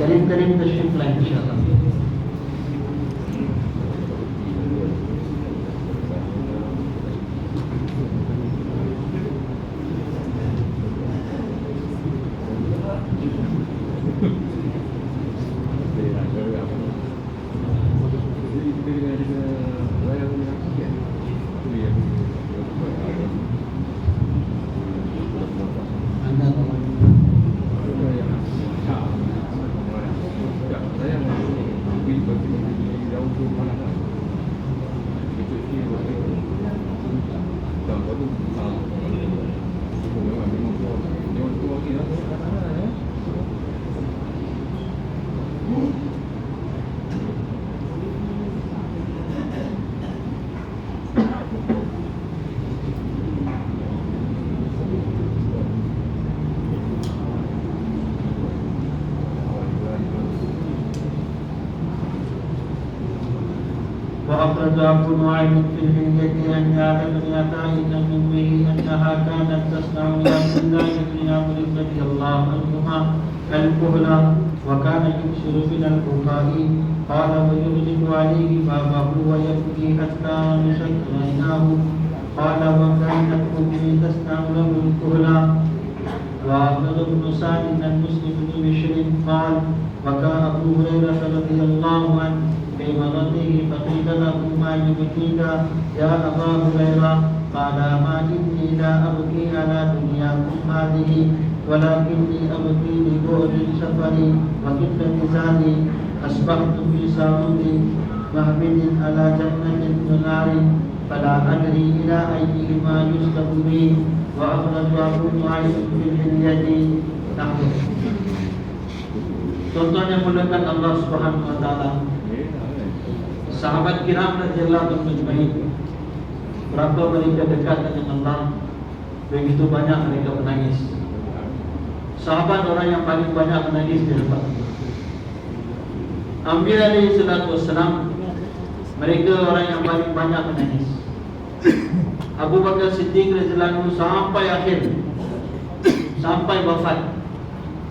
करीब तशरीफ लाएं इंशाअल्लाह। وأخرج أبو نعيم في الحلية أن يعلى بن عطاء من به أنها كانت تصنع لعبد الله بن عمرو رضي الله عنهما الكهل وكان يكسر من البكاء قال ويغلق عليه بابه ويبكي حتى نشك عيناه قال وكانت أمي تصنع له الكهل. وأخرج ابن سعد عن مسلم بن بشر قال وكان أبو هريرة رضي الله عنه في مرضه فقيل له ما يبكيك يا أبا هريرة قال ما إني لا أبكي على دنياكم هذه ولكني أبكي لبعد سفري وقلة زادي أصبحت في سعود مهبد على جنة ونار فلا أدري إلى أيهما يسلك بي. وأخرج أبو نعيم في الحلية نحو. Tuan-tuan yang dimuliakan Allah Subhanahu wa taala, sahabat kiram radhiyallahu anhum, berapa mereka dekat dengan Allah, begitu banyak mereka menangis. Sahabat orang yang paling banyak menangis di depan Anbiya alaihi salatu wassalam, mereka orang yang paling banyak menangis. Abu Bakar Siddiq radhiyallahu anhu sampai akhir, sampai wafat,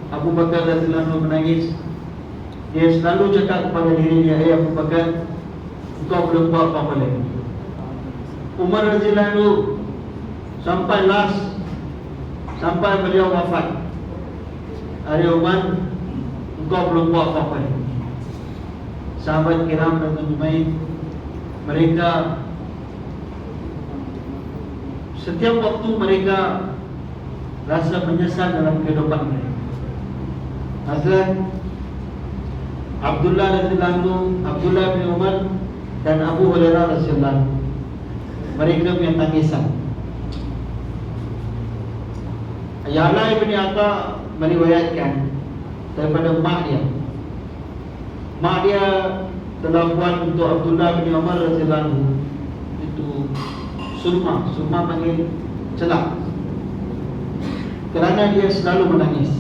Abu Bakar radhiyallahu anhu menangis. Dia selalu cakap kepada diri dia, "Hey Abu Bakar, engkau belum buat apa-apa lagi." Umar radhiyallahu anhu sampai last, sampai beliau wafat, "Hai Umar, engkau belum buat apa-apa lagi." Sahabat kiram radhiyallahu anhum, mereka setiap waktu mereka rasa menyesal dalam kehidupan mereka. Hazrat Abdullah radhiyallahu anhu, Abdullah bin Umar dan Abu Hurairah radhiyallahu anhu, mereka punya tangisan. Ya'la bin Atta meriwayatkan daripada mak dia. Mak dia telah buat untuk Abdullah bin Umar radhiyallahu anhu itu surma panggil celak, kerana dia selalu menangis.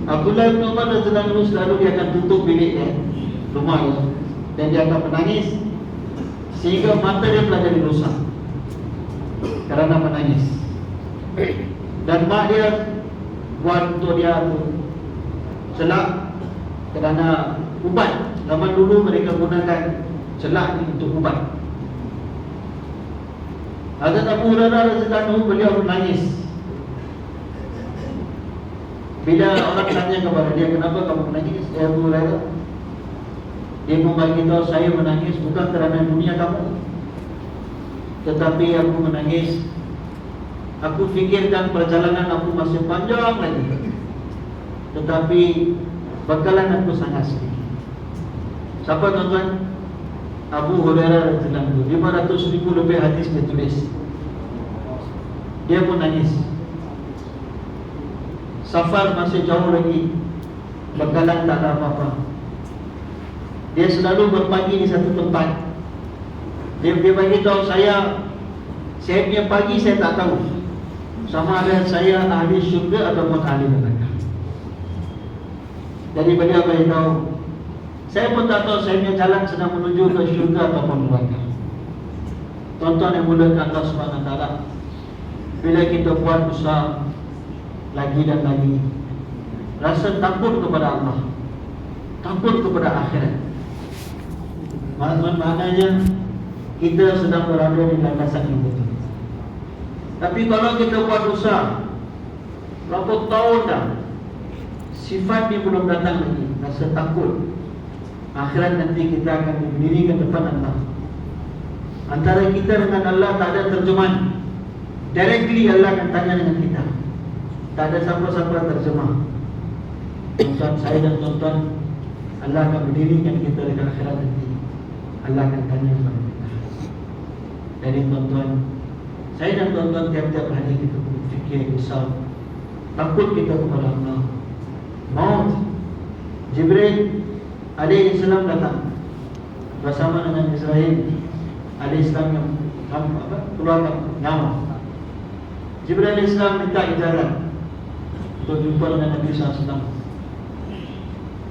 Abdullah bin Umar radhiyallahu anhu selalu dia akan tutup bilik dia, rumah dia, dan dia akan menangis sehingga mata dia telah jadi rosak kerana menangis. Dan mak dia buat untuk dia celak kerana ubat. Zaman dulu mereka gunakan celak ni untuk ubat. Hazrat Abu Hurairah radhiyallahu anhu, beliau menangis bila orang tanya kepada dia, "Kenapa kamu menangis, Abu Hurairah?" Dia membagi tahu, "Saya menangis bukan kerana dunia kamu, tetapi aku menangis, aku fikirkan perjalanan aku masih panjang lagi, tetapi bekalan aku sangat sedikit." Siapa tuan-tuan? Abu Hurairah radhiyallahu anhu, 500,000 lebih hadis dia tulis. Dia pun nangis. Safar masih jauh lagi, bekalan tak ada apa-apa. Dia selalu berpagi di satu tempat. Dia bagi tahu saya punya pagi saya tak tahu sama ada saya ahli syurga ataupun ahli neraka. Jadi beliau beritahu, saya pun tak tahu saya punya jalan sedang menuju ke syurga ataupun neraka. Tuan-tuan yang muliakan Allah Subhanahu wa taala, bila kita buat usaha lagi dan lagi, rasa takut kepada Allah, takut kepada akhirat. Maknanya kita sedang berada di landasan yang betul. Tapi kalau kita buat dosa berapa tahun dah, sifat ni belum datang lagi, rasa takut akhirat nanti kita akan berdiri ke depan Allah. Antara kita dengan Allah tak ada terjemahan. Directly Allah akan tanya dengan kita. Tak ada siapa-siapa terjemah. Tuan-tuan saya dan tuan-tuan, Allah akan berdirikan kita di akhirat nanti. Allah akan tanya kepada kita. Jadi tuan-tuan, saya dan tuan-tuan tiap-tiap hari kita berfikir besar, takut kita kepada Allah. Maut Jibril alaihi salam datang bersama dengan Israel alaihi salam yang keluarkan nyawa. Jibril alaihi salam minta ijazah untuk jumpa dengan Nabi SAW.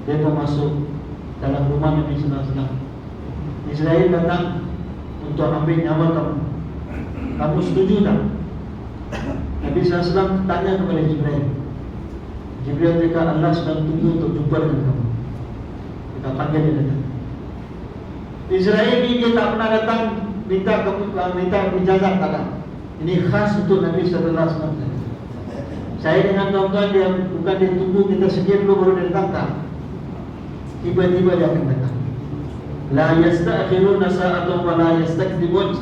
Dia pun masuk dalam rumah Nabi SAW. Israel datang untuk ambil nyawa kamu. Kamu setuju tak? Nabi SAW tanya kepada Jibril. Jibril cakap, Allah sedang tunggu untuk jumpa dengan kamu. Kita panggil dia datang. Israel ni dia tak pernah datang minta ijazah, tak ada. Ini khas untuk Nabi SAW. Saya dengan tuan-tuan, dia bukan dia tunggu kita sekian dulu baru dia datang, tak. Tiba-tiba dia akan datang. La yasta'khiruna sa'atan wa la yastakdibun.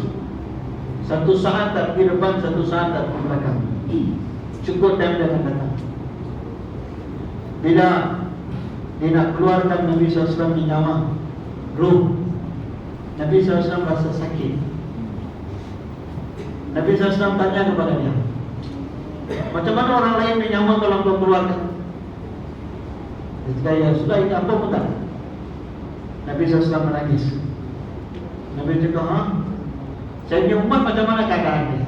Satu saat tak pergi depan, satu saat tak pergi belakang. Cukup time dia akan datang. Bila dia nak keluarkan Nabi SAW di nyawa, ruh, Nabi SAW rasa sakit. Nabi SAW tanya kepada dia, macam mana orang lain menyawa kalau kau keluarkan? Dia cakap, ya sudah, ini apa pun tak. Nabi SAW menangis. Nabi cakap, saya punya umat macam mana keadaannya?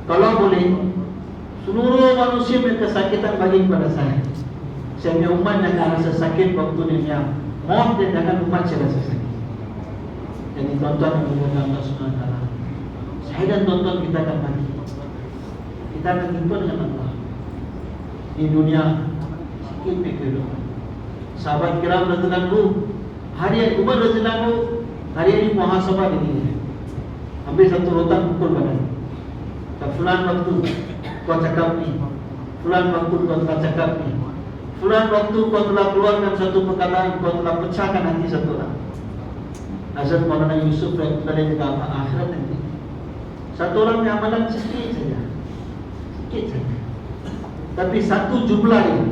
Kalau boleh, seluruh manusia punya kesakitan bagi kepada saya. Saya punya umat jangan rasa sakit waktu dia maut, dan jangan umat saya rasa sakit. Jadi tuan-tuan yang berdoa Allah SWT, saya dan tuan-tuan kita akan mati. Kita akan jumpa dengan Allah di dunia. Sikit kehidupan. Sahabat kiram radhiyallahu anhu, hari Umar radhiyallahu anhu, hari ini muhasabah ini. Ambil satu rotan pukul badan. Fulan waktu kau cakap ni, fulan waktu kau telah cakap ni, fulan waktu kau telah keluarkan satu perkataan, kau telah pecahkan hati satu orang. Hazrat Maulana Yusuf Rahimahullah juga akhirat nanti. Satu orang yang amalan sikit saja, sikit saja. Tapi satu jumlah ini,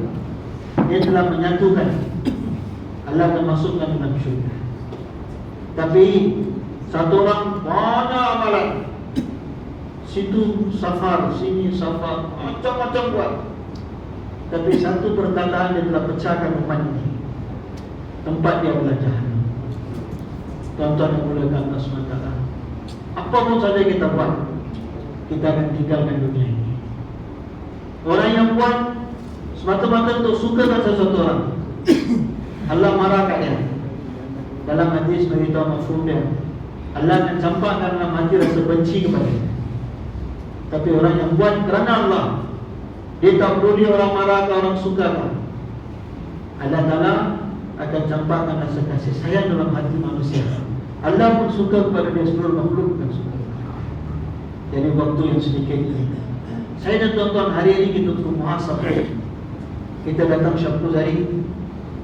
dia telah menyatukan. Allah akan masukkan dalam syurga. Tapi satu orang banyak amalan, situ safar, sini safar, macam-macam buat. Tapi satu perkataan dia telah pecahkan umat ini. Tempat dia adalah jahannam. Tuan-tuan yang muliakan Allah SWT, apa pun saja kita buat, kita akan tinggalkan dunia ini. Orang yang buat semata-mata untuk sukakan sesuatu orang, Allah marah kat dia. Dalam hadis beritahu mafhum dia, Allah akan campakkan dalam hati rasa benci kepada dia. Tapi orang yang buat kerana Allah, dia tak peduli orang marah atau orang suka kan, Allah Ta'ala akan campakkan rasa kasih sayang dalam hati manusia. Allah pun suka kepada dia, seluruh makhluk akan suka. Jadi waktu yang sedikit ini, saya dan tuan-tuan hari ini kita untuk muhasabah. Kita datang Syabkuzari,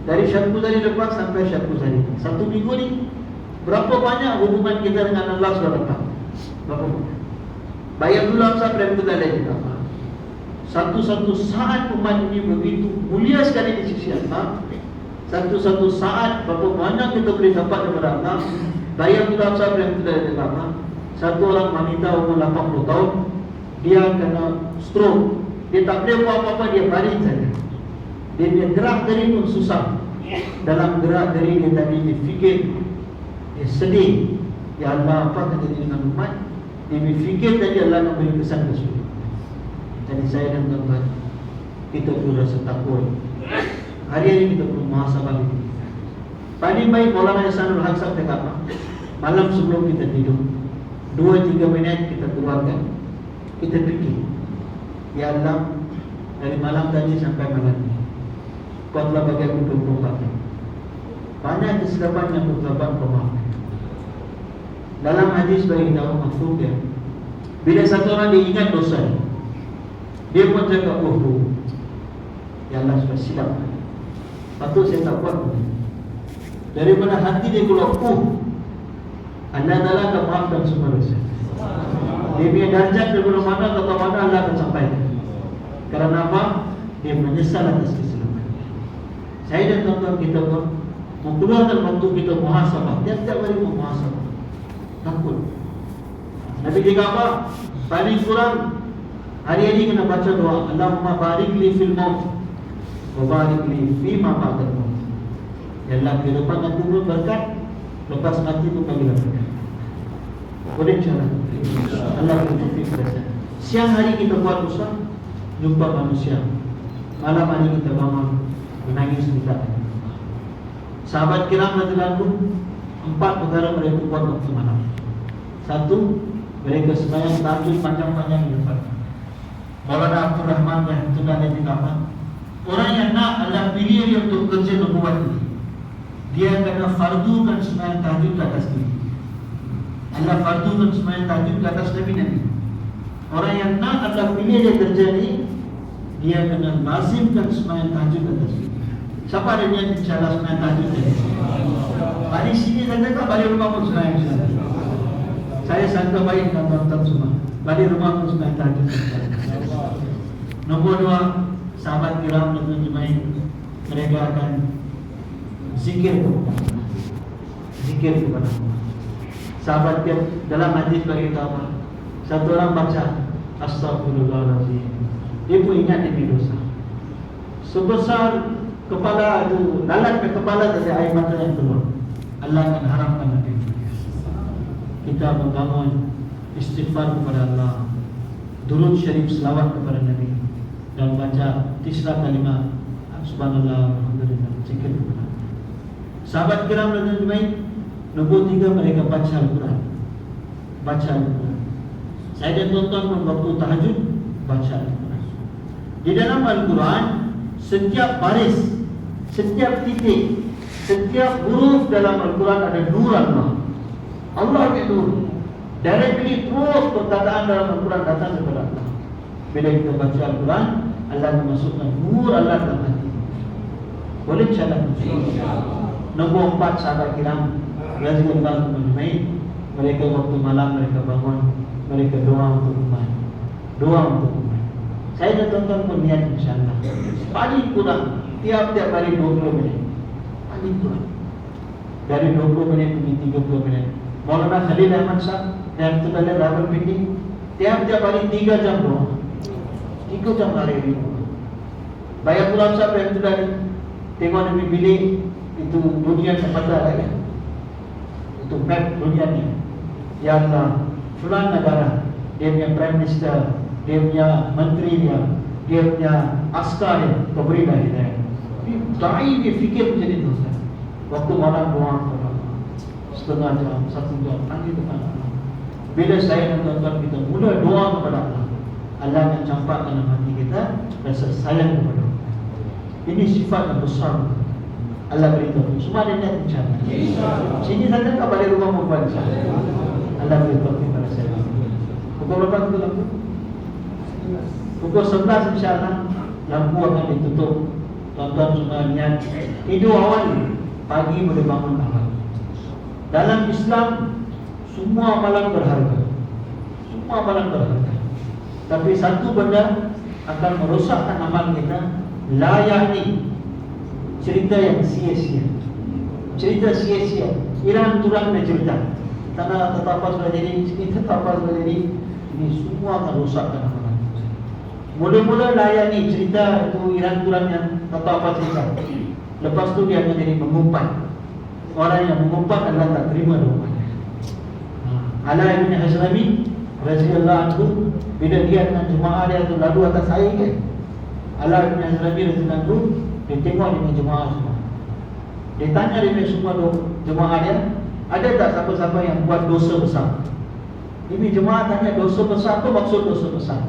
dari Syabkuzari lepas sampai Syabkuzari, satu minggu ni berapa banyak hubungan kita dengan Allah sudah datang? Berapa banyak? Bayang dulu apa yang kita lihat apa? Satu-satu saat umat ini begitu mulia sekali di sisi Allah. Satu-satu saat berapa banyak kita boleh dapat daripada Allah. Bayang dulu apa yang kita lihat apa? Satu orang wanita umur 80 tahun, dia kena stroke. Dia tak boleh buat apa-apa, dia baring saja. Dia gerak diri pun susah. Dalam gerak diri dia tadi, dia fikir, dia sedih, ya Allah apa akan jadi dengan umat. Dia berfikir tadi Allah nak beri kesan ke surga. Jadi saya dan tuan-tuan, kita perlu rasa takut. Hari ini kita perlu muhasabah ini. Paling baik Maulana Ihsanul Haq Sahib cakap apa? Malam sebelum kita tidur, 2-3 minit kita keluarkan, kita fikir, ya Allah, dari malam tadi sampai malam ini Kau telah bagi aku 24 jam. Banyak kesilapan yang berkelapan kau maafkan. Dalam hadis bagi kita maksud dia, bila satu orang dia ingat dosa, dia pun cakap, oh, ya Allah sudah silap, patut saya tak buat. Daripada hati dia keluar, Allah Ta'ala akan maafkan semua dosa. Dia punya darjat daripada mana atau mana Allah akan sampaikan. Kerana apa? Dia menyesal atas kesilapan. Saya dan tuan-tuan kita pun mengeluarkan waktu kita muhasabah. Tiap-tiap hari muhasabah. Takut. Nabi kata apa? Paling kurang hari-hari kena baca doa, Allahumma barik li fil maut wa barik li fima ba'dal maut. Ya Allah, kehidupan aku pun berkat, lepas mati pun bagilah berkat. Boleh cara? Allah bertaufiq kepada saya. Siang hari kita buat usaha, jumpa manusia. Malam hari kita bangun menangis minta. Sahabat kiram radhiyallahu anhu, 4 perkara mereka buat waktu malam. 1, mereka sembahyang tahajud panjang-panjang di depan. Maulana Abdul Rahman yang tulah di kapan. Orang yang nak Allah pilih dia untuk kerja nubuat ini, dia kena fardukan sembahyang tahajud ke atas diri. Allah fardukan sembahyang tahajud ke atas Nabi. Orang yang nak Allah pilih dia kerja ni, dia kena lazimkan sembahyang tahajud ke atas diri. Siapa ada niat insyaAllah sembahyang tahajud ni? Hari sini saya cakap balik rumah pun sembahyang insyaAllah. Saya sangka baik dan tuan-tuan semua. Balik rumah pun sembahyang tahajud. Nombor 2, sahabat kiram dan jemaah, mereka akan zikir kepada Allah. Zikir kepada Allah. Sahabat dia dalam hadis bagi kita apa? Satu orang baca Astaghfirullahaladzim, dia pun ingat dia dosa. Sebesar kepala itu, lalat ke kepala dari air mata yang keluar, Allah akan haramkan nanti. Kita membangun istighfar kepada Allah, durud syarif selawat kepada Nabi, dan baca 3 kalimat subhanallah alhamdulillah, zikir kepada Allah. Sahabat kiram dan jemaah, nombor 3, mereka baca Al-Quran. Baca Al-Quran. Saya dan tuan-tuan pun waktu tahajud baca Al-Quran. Di dalam Al-Quran, setiap baris, setiap titik, setiap huruf dalam Al-Quran ada nur Allah. Allah ke nur. Directly terus perkataan dalam Al-Quran datang kepada Allah. Bila kita baca Al-Quran, Allah memasukkan nur Allah dalam hati. Boleh cara? Nombor 4, sahabat kiram radhiyallahu anhum, mereka waktu malam mereka bangun, mereka doa untuk umat. Doa untuk umat. Saya dan tuan-tuan pun niat insyaAllah paling kurang tiap-tiap hari 20 minit. Paling kurang dari 20 minit ke 30 minit. Maulana Khalil Ahmad Shah dan Tuan Rahul Pindi tiap-tiap hari 3 jam doa. 3 jam hari-hari. Bayatul Amsab yang sudah tengok demi bilik itu dunia sepatah kan? Itu map dunia ni. Yang fulan negara, dia punya Prime Minister, dia punya menteri dia punya askar dia, kau beri dah hidayah. Da'i dia fikir menjadi dosa. Waktu malam doa kepada Allah, setengah jam, 1 jam, panggil depan Allah. Bila saya dan tuan-tuan kita mula doa kepada Allah, Allah akan campakkan dalam hati kita rasa sayang kepada Allah. Ini sifat yang besar Allah beritahu. Semua ada niat insyaAllah. Sini saja tak balik rumah perempuan insyaAllah. Allah beritahu kepada saya. Pukul berapa kita lampu? Pukul 11 insyaAllah lampu akan ditutup. Tuan-tuan semua niat tidur awal, pagi boleh bangun awal. Dalam Islam semua amalan berharga. Semua amalan berharga. Tapi satu benda akan merosakkan amal kita, layani cerita yang sia-sia. Cerita sia-sia. Iran turang dan cerita. Tanah tetapa sudah jadi, sini tetapa sudah jadi. Ini semua akan rosakkan amalan. Mula-mula layani cerita itu Iran turang yang tetapa cerita. Lepas tu dia akan jadi mengumpat. Orang yang mengumpat Allah tak terima doa. Ala ibn Hazrami radhiyallahu anhu, bila dia dengan jemaah dia tu lalu atas air kan, Ala ibn Hazrami radhiyallahu anhu, dia tengok dengan jemaah semua. Dia tanya dengan semua jemaah dia, ada tak siapa-siapa yang buat dosa besar? Ini jemaah tanya dosa besar, apa maksud dosa besar?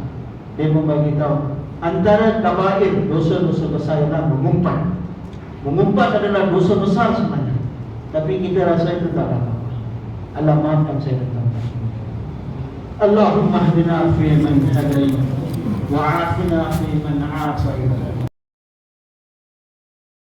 Dia membagi tahu antara kabair, dosa-dosa besar ialah mengumpat. Mengumpat adalah dosa besar sebenarnya, tapi kita rasa itu tak apa. Allah maafkan saya dan tuan-tuan. Allahumma hdina fi man hadayt wa afina fi man afayt